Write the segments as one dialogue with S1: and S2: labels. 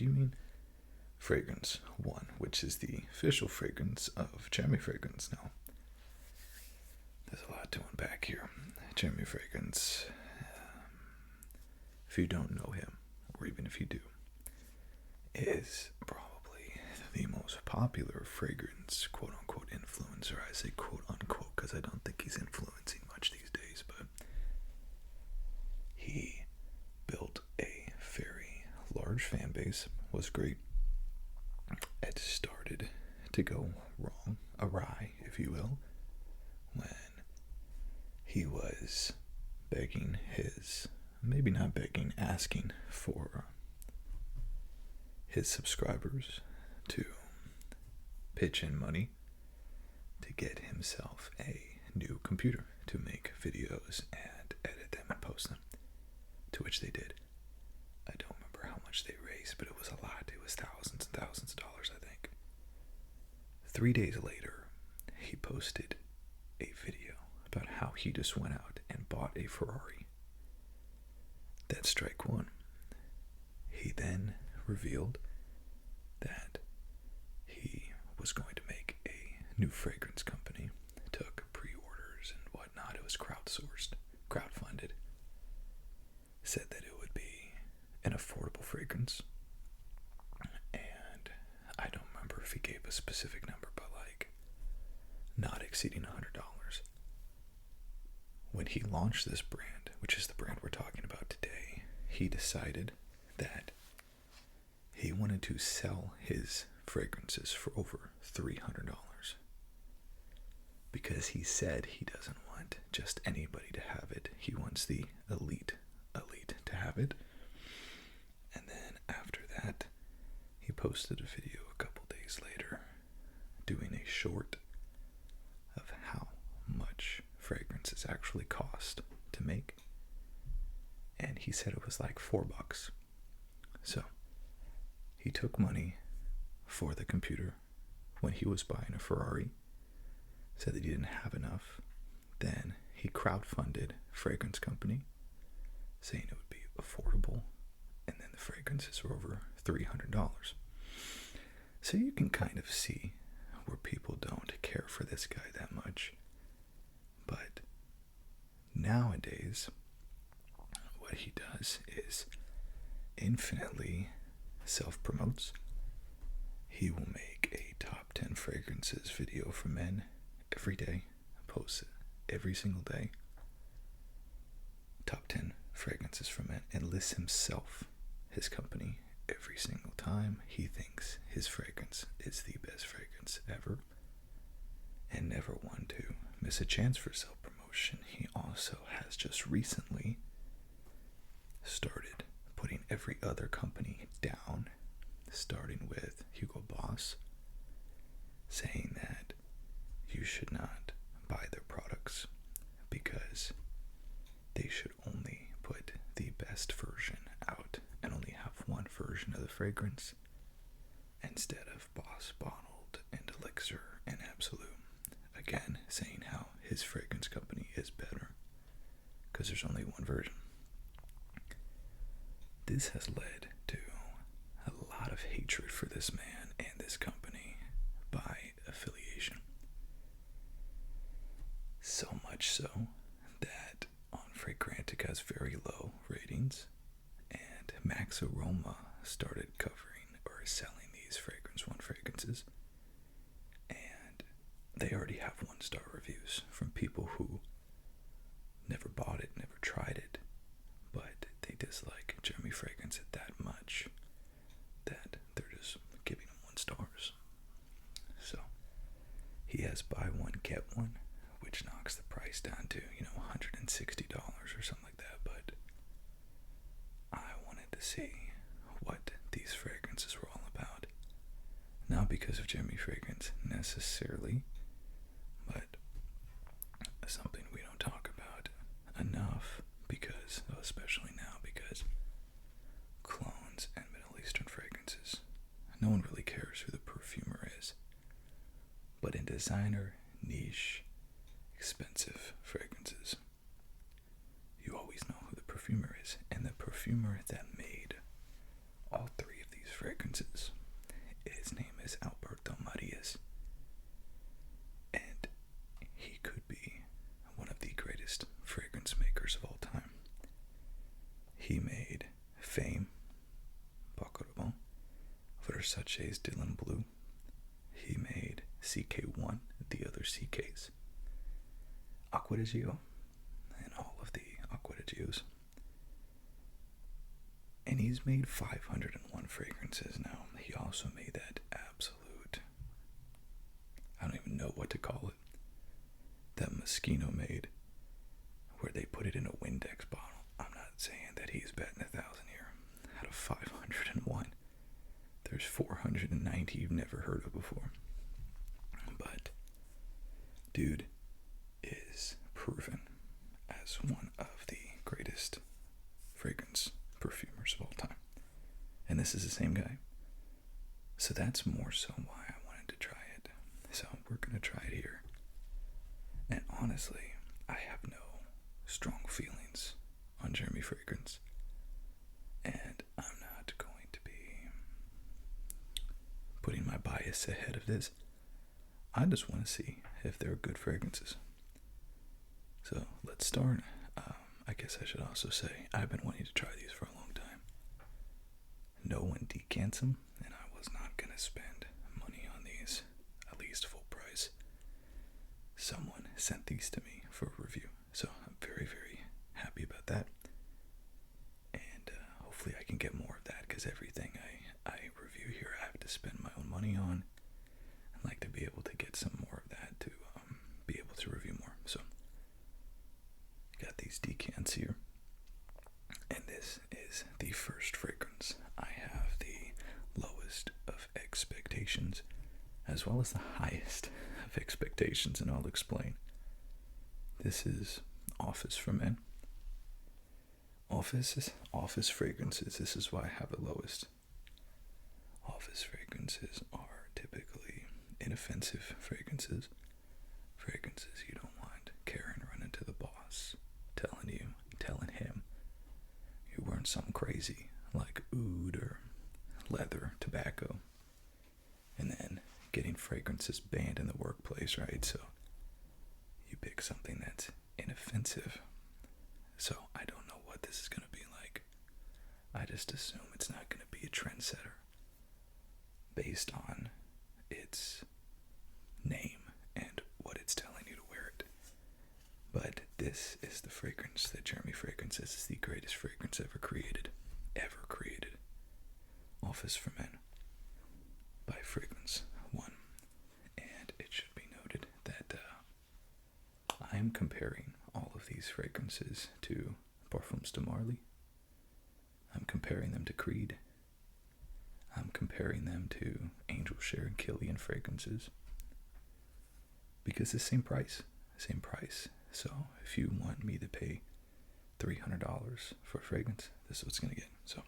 S1: do you mean fragrance 1, which is the official fragrance of Jeremy Fragrance. Now, there's a lot to unpack here. Jeremy Fragrance, if you don't know him, or even if you do, is probably the most popular fragrance quote-unquote influencer. I say quote-unquote because I don't think he's influencing much these days, but he built a very large fan base, was great. It started to go wrong, awry, if you will, when he was begging his, maybe not begging, asking for his subscribers to pitch in money to get himself a new computer to make videos and edit them and post them, to which they did. I don't remember how much they raised, but it was a lot. It was thousands and thousands of dollars, I think. 3 days later, he posted a video about how he just went out and bought a Ferrari. That's strike one. He then revealed that he was going to make a new fragrance company, took pre-orders and whatnot. It was crowdsourced, crowdfunded. Said that it would be an affordable fragrance, and I don't remember if he gave a specific number, but like not exceeding $100. When he launched this brand, which is the brand we're talking about today, he decided that he wanted to sell his fragrances for over $300, because he said he doesn't want just anybody to have it. He wants the elite to have it. And then after that, he posted a video a couple days later doing a short of how much fragrances actually cost to make, and he said it was like $4. So he took money for the computer when he was buying a Ferrari, said that he didn't have enough. Then he crowdfunded fragrance company, saying it would be affordable, and then the fragrances were over $300. So you can kind of see where people don't care for this guy that much. But nowadays, what he does is infinitely self-promotes. He will make a top 10 fragrances video for men every day, posts it every single day. Top 10 fragrances for men, and lists himself, his company, every single time. He thinks his fragrance is the best fragrance ever, and never one to miss a chance for self-promotion. He also has just recently started putting every other company down, starting with Hugo Boss, saying that you should not buy their products because they should only put the best version out and only have one version of the fragrance instead of Boss Bottled and Elixir and Absolute. Again, saying how his fragrance company is better because there's only one version. This has led to a lot of hatred for this man and this company by affiliation. So much so that on Fragrantica has very low ratings, and Max Aroma started covering or selling these Fragrance One fragrances, and they already have 1-star reviews from people who never bought it, never tried it, but they dislike Jeremy Fragrance at that much that they're just giving him 1 stars. So he has buy one get one, which knocks the price down to $160 or something like that. But I wanted to see what these fragrances were all about, not because of Jeremy Fragrance necessarily, but something we don't talk about enough, because especially now, because colognes and Middle Eastern fragrances, no one really cares who the perfumer is. But in designer, niche, expensive fragrances, you always know who the perfumer is. And the perfumer that made all 3 of these fragrances Versace's Dylan Blue. He made CK1, the other CKs, Acqua di Gio, and all of the Acqua di Gios. And he's made 501 fragrances now. He also made that absolute, I don't even know what to call it, that Moschino made, where they put it in a Windex bottle. I'm not saying that he's batting 1,000 here. Out of 501, there's 490 you've never heard of before. But dude is proven as one of the greatest fragrance perfumers of all time. And this is the same guy. So that's more so why I wanted to try it. So we're going to try it here. And honestly, I have no strong feelings on Jeremy fragrance. And I'm not going to be putting my bias ahead of this. I just want to see if they're good fragrances. So let's start. I guess I should also say I've been wanting to try these for a long time. No one decants them, and I was not going to spend money on these, at least full price. Someone sent these to me for a review, so I'm very, very happy about that. And hopefully I can get more of that, because everything I review here I have to spend my own money on. I'd like to be able to get some more of that to be able to review more. So got these decants here, and this is the first fragrance. I have the lowest of expectations as well as the highest of expectations, and I'll explain. This is Office for Men. Office fragrances, this is why I have the lowest. Office fragrances are typically inoffensive fragrances you don't want Karen running to the boss, telling him you weren't something crazy like oud or leather, tobacco, and then getting fragrances banned in the workplace, right? So you pick something that's inoffensive. So I don't know what this is going to be like. I just assume it's not going to be a trendsetter based on its name and what it's telling you to wear it. But this is the fragrance that Jeremy Fragrance says is the greatest fragrance ever created. Office for Men by Fragrance One. And it should be noted that I am comparing all of these fragrances to Parfums de Marly. I'm comparing them to Creed. I'm comparing them to Angel Share and Killian fragrances. Because the same price. So if you want me to pay $300 for a fragrance, this is what it's going to get. So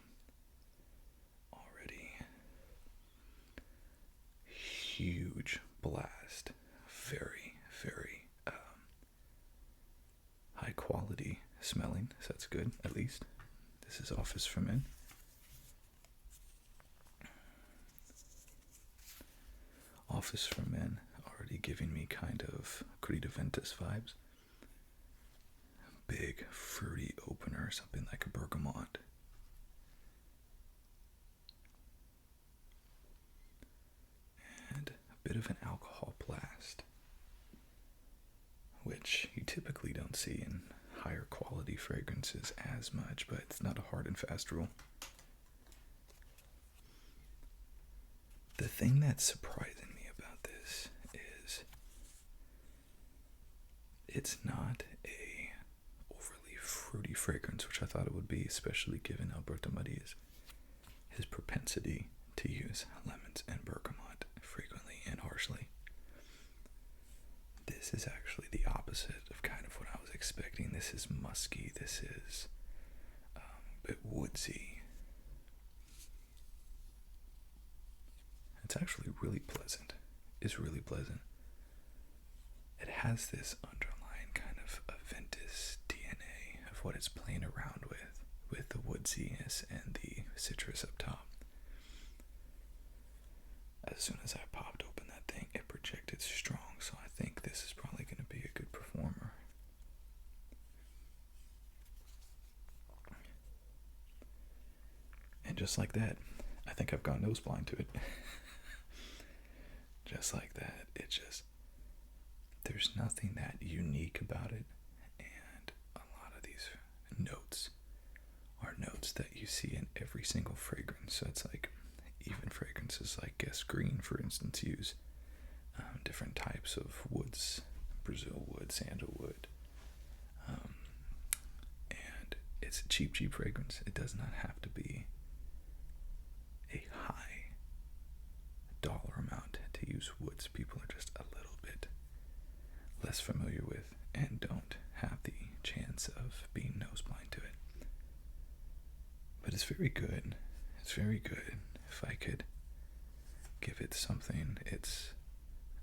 S1: already huge blast. Very, very high quality smelling. So that's good, at least. This is Office for Men. Office for Men already giving me kind of Creed Aventus vibes. Big fruity opener, something like a bergamot. And a bit of an alcohol blast, which you typically don't see in higher quality fragrances as much, but it's not a hard and fast rule. The thing that's surprising me about this is it's not a overly fruity fragrance, which I thought it would be, especially given Alberto Maria's his propensity to use lemons and bergamot frequently and harshly. This is actually the opposite of kind of what I was expecting. This is musky. This is a bit woodsy. It's actually really pleasant. It's really pleasant. It has this underlying kind of Aventus DNA of what it's playing around with the woodsiness and the citrus up top. As soon as I popped open that thing, it projected strong, so I think this is probably going to be a good performer. And just like that, I think I've gone nose blind to it. Just like that. There's nothing that unique about it. And a lot of these notes are notes that you see in every single fragrance. So it's like, even fragrances like Guess Green, for instance, use different types of woods, Brazil wood, sandalwood. And it's a cheap fragrance. It does not have to be a high dollar amount to use woods people are just a little bit less familiar with and don't have the chance of being nose blind to it. But it's very good. It's very good. If I could give it something, it's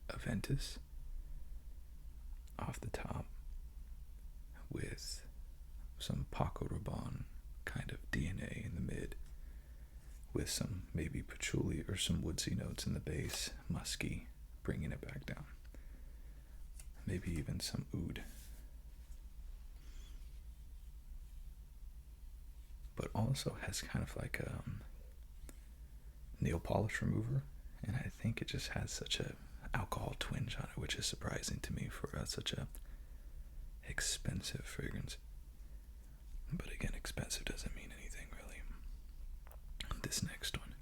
S1: Aventus off the top with some Paco Rabanne kind of DNA in the mid, with some maybe patchouli or some woodsy notes in the base, musky, bringing it back down. Maybe even some oud. But also has kind of like a nail polish remover, and I think it just has such a alcohol twinge on it, which is surprising to me for such a expensive fragrance. But again, expensive doesn't mean anything really. This next one,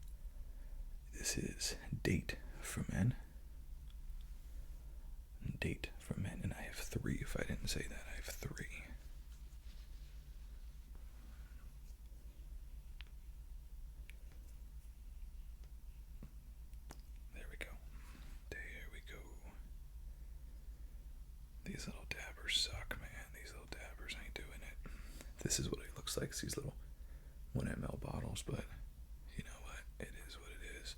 S1: this is Date for Men. Date for Men, and I have 3. If I didn't say that, I have 3. There we go. These little dabbers suck, man. These little dabbers ain't doing it. This is what it looks like. It's these little 1 ml bottles, but you know what? It is what it is.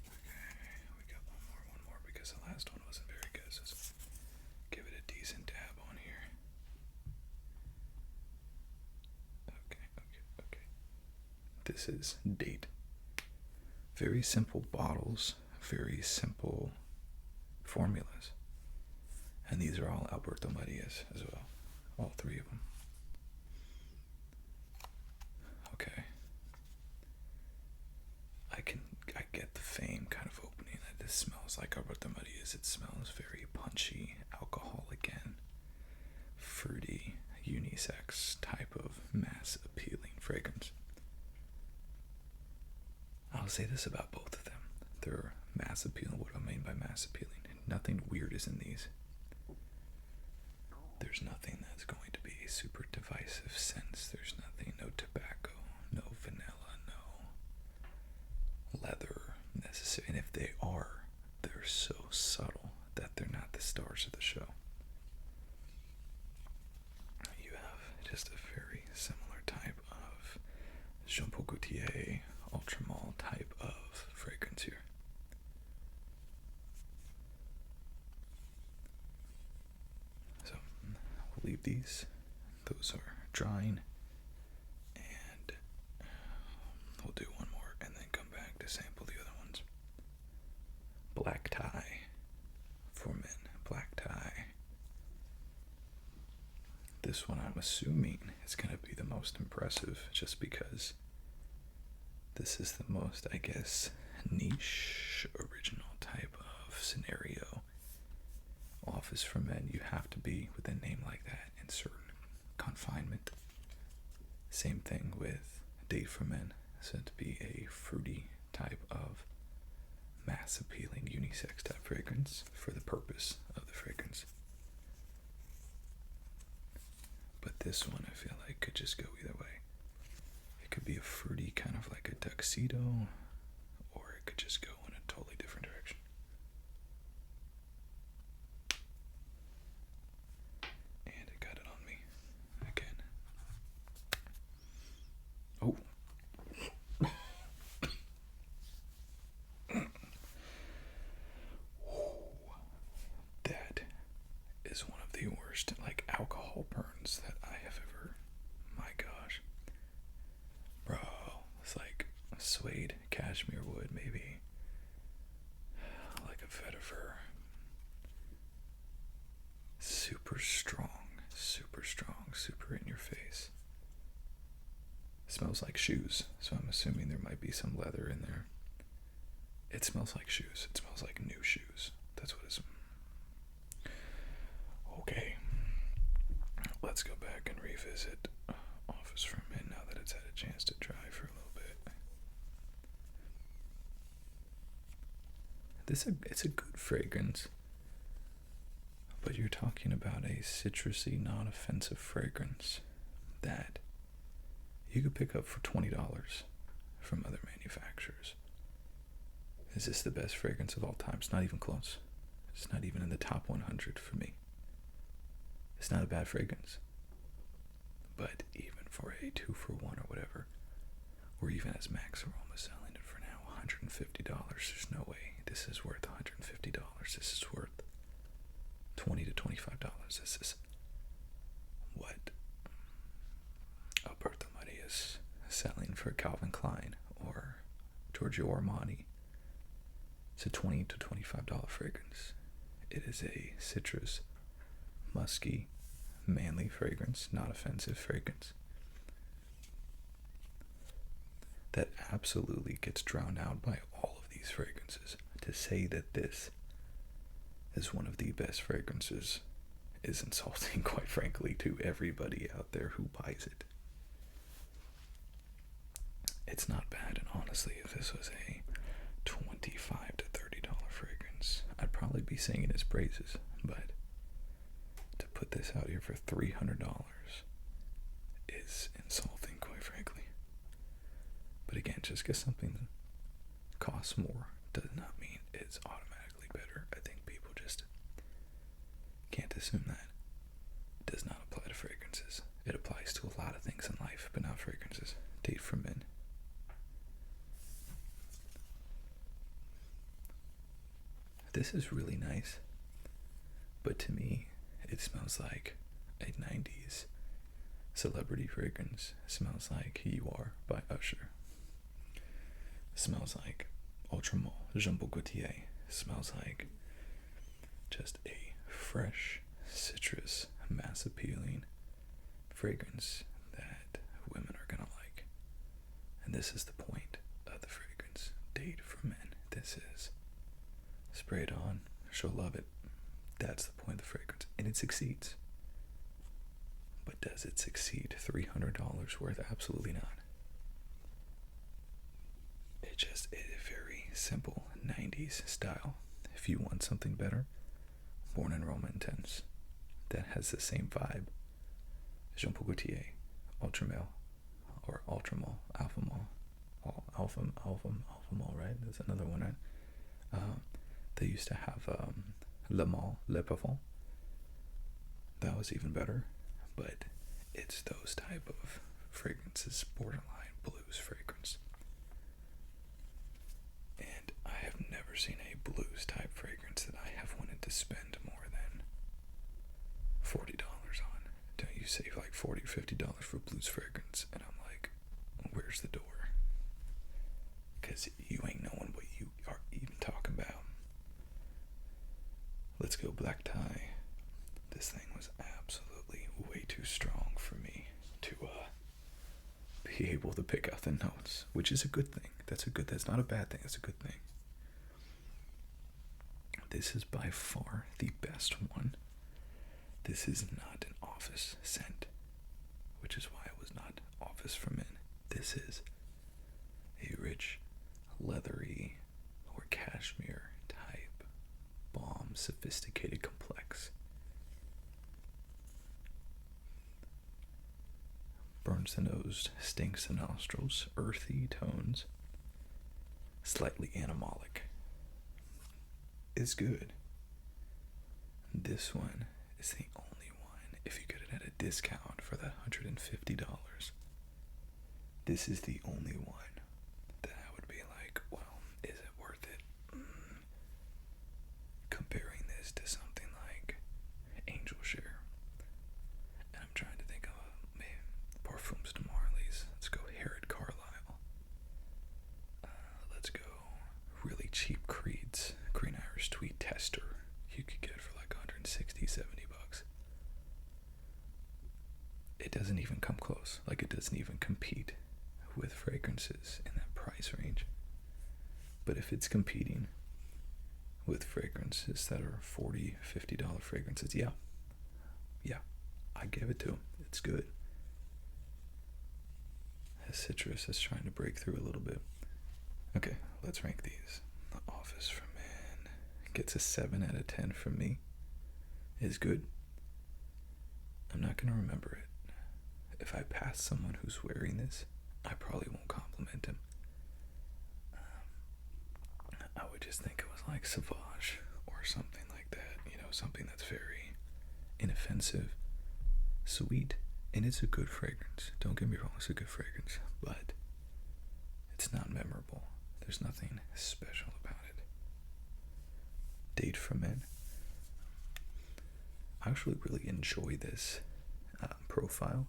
S1: Okay, we got one more because the last one wasn't very good. So let's give it a decent dab on here. Okay. This is Date. Very simple bottles, very simple formulas. And these are all Alberto Marias as well. All 3 of them. Okay. I get the fame kind of opening. This smells like Alberto Marias. It smells very punchy, alcohol again, fruity, unisex type of mass appealing fragrance. I'll say this about both of them. They're mass appealing. What do I mean by mass appealing? Nothing weird is in these. There's nothing that's going to be a super divisive sense. There's nothing, no tobacco, no vanilla, no leather necessary. And if they are, they're so subtle that they're not the stars of the show. You have just a very similar type of Jean Paul Gaultier Ultramall type of fragrance here. So we'll leave these. Those are drying, and we'll do one more and then come back to sample the other ones. Black Tie for Men. Black Tie. This one I'm assuming is going to be the most impressive just because this is the most, I guess, niche, original type of scenario. Office for Men, you have to be with a name like that in certain confinement. Same thing with Date for Men, said to be a fruity type of mass appealing unisex type fragrance for the purpose of the fragrance. But this one I feel like could just go either way. It could be a fruity kind of like a tuxedo, or it could just go in a totally different direction. And it got it on me again. Oh. That is one of the worst like alcohol burns that I have ever. My gosh. Bro, it's like suede, cashmere wood, maybe like a vetiver. Super strong, super in your face. shoes, so I'm assuming there might be some leather in there. It smells like shoes. It smells like new shoes. That's what it's. Okay. Let's go back and revisit Office for Men now that it's had a chance to dry for a little bit. It's a good fragrance, but you're talking about a citrusy, non-offensive fragrance that you could pick up for $20 from other manufacturers. Is this the best fragrance of all time? It's not even close. It's not even in the top 100 for me. It's not a bad fragrance. But even for a 2-for-1 or whatever, or even as Max Aroma selling it for now, $150, there's no way this is worth $150. This is worth $20 to $25. This is what Alberto Maria is selling for Calvin Klein or Giorgio Armani. It's a $20 to $25 fragrance. It is a citrus, musky, manly fragrance, not offensive fragrance that absolutely gets drowned out by all of these fragrances. To say that this is one of the best fragrances is insulting, quite frankly, to everybody out there who buys it. It's not bad, and honestly, if this was a $25 to $30 fragrance, I'd probably be singing its praises, but to put this out here for $300 is insulting, quite frankly. But again, just because something costs more does not mean it's automatically better. I think people just can't assume that. It does not apply to fragrances. It applies to a lot of things in life, but not fragrances. Date for Men. This is really nice, but to me, it smells like a 90s celebrity fragrance. It smells like You Are by Usher. It smells like Ultramol, Jean Paul Gaultier. It smells like just a fresh, citrus, mass appealing fragrance that women are gonna like. And this is the point of the fragrance. Date for Men. This is spray it on, she'll love it. That's the point of the fragrance. And it succeeds. But does it succeed? $300 worth? Absolutely not. It just is a very simple 90s style. If you want something better, Born in Roma Intense. That has the same vibe. Jean Paul Gaultier, Ultramel, or Ultramol, Alphamol. Alphamol, right? There's another one, right? They used to have Le Male, Le Parfum. That was even better, but it's those type of fragrances, borderline blues fragrance. And I have never seen a blues type fragrance that I have wanted to spend more than $40 on. Don't you save like $40 or $50 for blues fragrance? And I'm like, where's the door? Because you ain't knowing what you are even talking about. Let's go Black Tie. This thing was absolutely way too strong for me to be able to pick out the notes, which is a good thing. That's not a bad thing. That's a good thing. This is by far the best one. This is not an office scent, which is why it was not Office for Men. This is a rich, leathery, or cashmere type, balm, sophisticated, complex. Burns the nose, stinks the nostrils, earthy tones, slightly animalic. Is good. This one is the only one, if you get it at a discount for that $150, this is the only one that I would be like, well, is it worth it? Comparing this to something like Angel Share. And I'm trying to think of, man, Parfums de Marley's. Let's go Harrod Carlisle. Let's go really cheap Creed's Green Irish Tweed Tester. You could get it for like 160, 70 bucks. It doesn't even come close. Like, it doesn't even compete with fragrances in that price range. But if it's competing with fragrances that are $40, $50 fragrances, yeah, I give it to them. It's good. The citrus is trying to break through a little bit. Okay, let's rank these. The Office for Men gets a 7 out of 10 from me. Is good. I'm not going to remember it. If I pass someone who's wearing this, I probably won't compliment him. I would just think it was like Sauvage or something like that. You know, something that's very inoffensive, sweet, and it's a good fragrance. Don't get me wrong, it's a good fragrance, but it's not memorable. There's nothing special about it. Date for Men. I actually really enjoy this profile.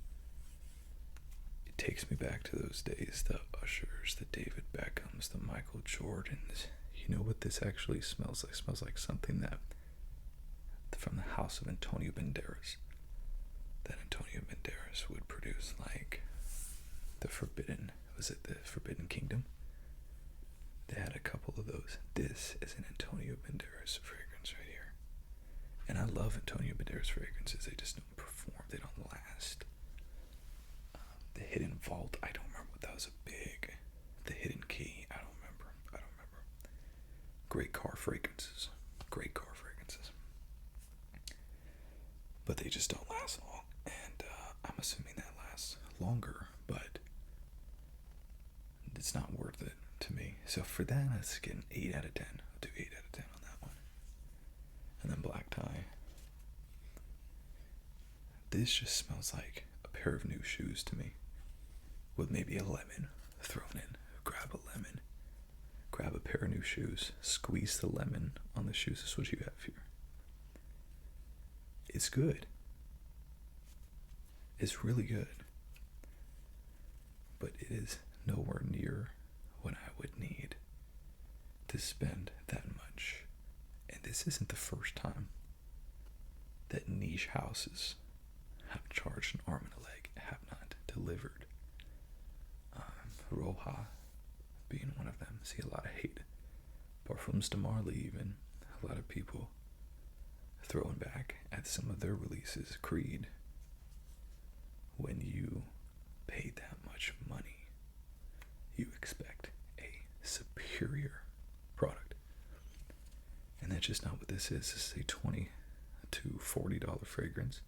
S1: It takes me back to those days, the Ushers, the David Beckhams, the Michael Jordans. You know what this actually smells like? It smells like something that from the house of Antonio Banderas. That Antonio Banderas would produce, like the Forbidden Kingdom? They had a couple of those. This is an Antonio Banderas fragrance right here. And I love Antonio Banderas fragrances. They just don't perform. They don't last. The Hidden Vault. I don't remember what that was. The Hidden Key. I don't remember. Great car fragrances. But they just don't last long. And I'm assuming that lasts longer. But it's not worth it to me. So for that, let's get an 8 out of 10. I'll do 8 out of 10 on that one. And then Black Tie. This just smells like a pair of new shoes to me. With maybe a lemon thrown in. Grab a lemon. Grab a pair of new shoes. Squeeze the lemon on the shoes. This is what you have here. It's good. It's really good. But it is nowhere near what I would need to spend that much. And this isn't the first time that niche houses have charged an arm and a leg, have not delivered. Roja being one of them. See a lot of hate. Parfums de Marly even. A lot of people throwing back at some of their releases. Creed. When you pay that much money, you expect a superior product. And that's just not what this is. This is a $20 to $40 fragrance.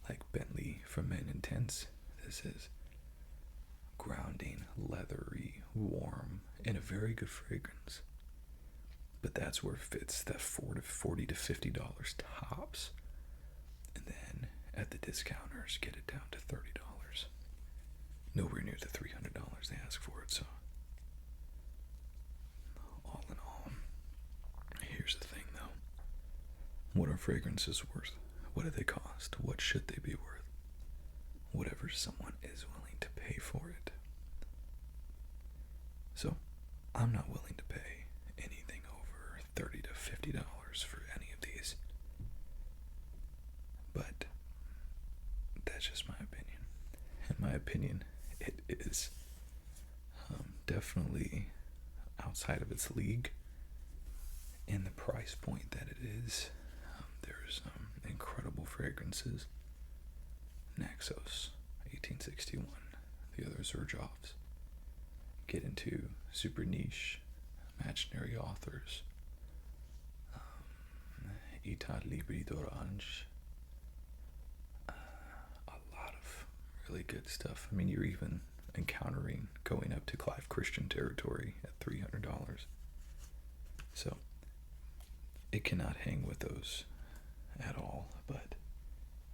S1: Like Bentley for Men Intense. This is grounding, leathery, warm, and a very good fragrance. But that's where it fits, that $40 to $50 tops. And then at the discounters, get it down to $30. Nowhere near the $300 they ask for it. So all in all, here's the thing though. What are fragrances worth? What do they cost? What should they be worth? Whatever someone is willing to pay for it. So I'm not willing to pay anything over $30 to $50 for any of these. But that's just my opinion. In my opinion, it is definitely outside of its league. And the price point that it is, there's incredible fragrances. Naxos, 1861. The others are Jobs. Get into super niche, imaginary authors. Etat Libri d'Orange. A lot of really good stuff. I mean, you're even encountering going up to Clive Christian territory at $300. So it cannot hang with those at all, but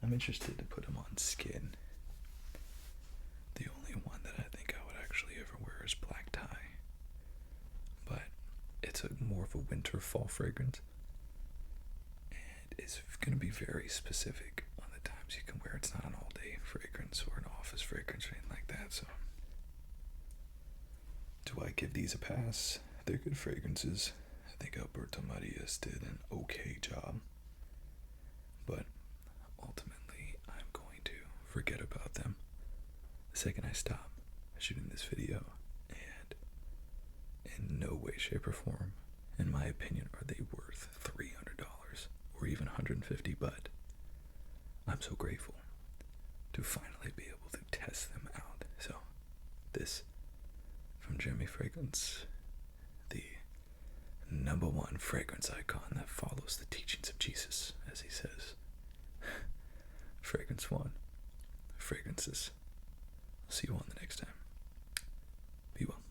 S1: I'm interested to put them on skin. The only one that I think I would actually ever wear is Black Tie, but it's more of a winter fall fragrance, and it's going to be very specific on the times you can wear it. It's not an all-day fragrance or an office fragrance or anything like that. So do I give these a pass? They're good fragrances. I think Alberto Marias did an okay job, but ultimately I'm going to forget about them the second I stop shooting this video, and in no way, shape, or form, in my opinion, are they worth $300 or even $150, but I'm so grateful to finally be able to test them out. So, this from Jeremy Fragrance, the #1 fragrance icon that follows the teachings of Jesus, as he says. Fragrance 1. Fragrances. I'll see you on the next time. Be well.